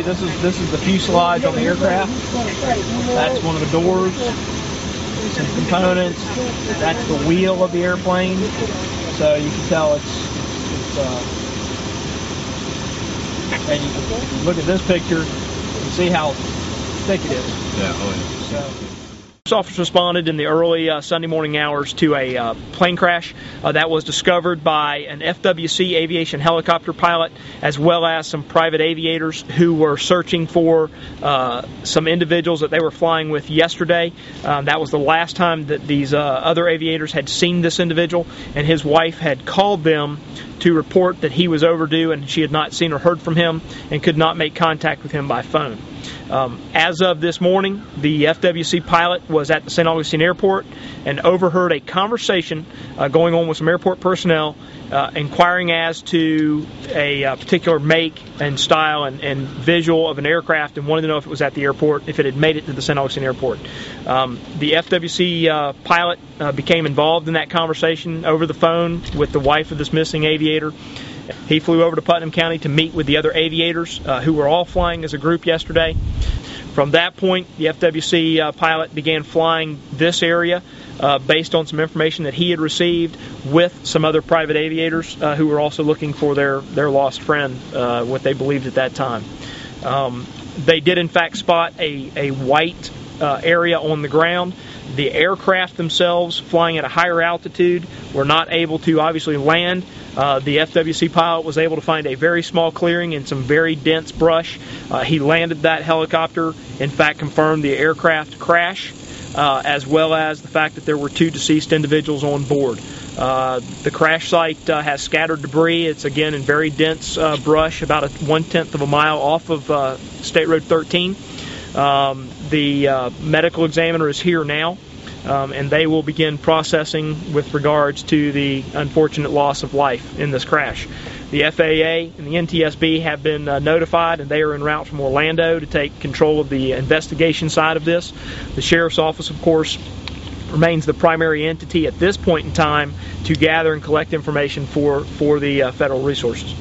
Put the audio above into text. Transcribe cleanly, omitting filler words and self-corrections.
this is the fuselage on the aircraft. That's one of the doors. Some components. That's the wheel of the airplane. So you can tell it's and you can look at this picture and see how thick it is. Yeah. Oh yeah. So. Officers responded in the early Sunday morning hours to a plane crash that was discovered by an FWC aviation helicopter pilot as well as some private aviators who were searching for some individuals that they were flying with yesterday. That was the last time that these other aviators had seen this individual, and his wife had called them to report that he was overdue and she had not seen or heard from him and could not make contact with him by phone. As of this morning, the FWC pilot was at the St. Augustine Airport and overheard a conversation going on with some airport personnel inquiring as to a particular make and style and visual of an aircraft, and wanted to know if it was at the airport, if it had made it to the St. Augustine Airport. The FWC pilot became involved in that conversation over the phone with the wife of this missing aviator. He flew over to Putnam County to meet with the other aviators who were all flying as a group yesterday. From that point, the FWC pilot began flying this area based on some information that he had received with some other private aviators who were also looking for their lost friend, what they believed at that time. They did in fact spot a white area on the ground. The aircraft themselves, flying at a higher altitude, were not able to obviously land. The FWC pilot was able to find a very small clearing in some very dense brush. He landed that helicopter, in fact confirmed the aircraft crash, as well as the fact that there were 2 deceased individuals on board. The crash site has scattered debris. It's again in very dense brush, about 1/10 of a mile off of State Road 13. The medical examiner is here now, and they will begin processing with regards to the unfortunate loss of life in this crash. The FAA and the NTSB have been notified, and they are en route from Orlando to take control of the investigation side of this. The Sheriff's Office, of course, remains the primary entity at this point in time to gather and collect information for the federal resources.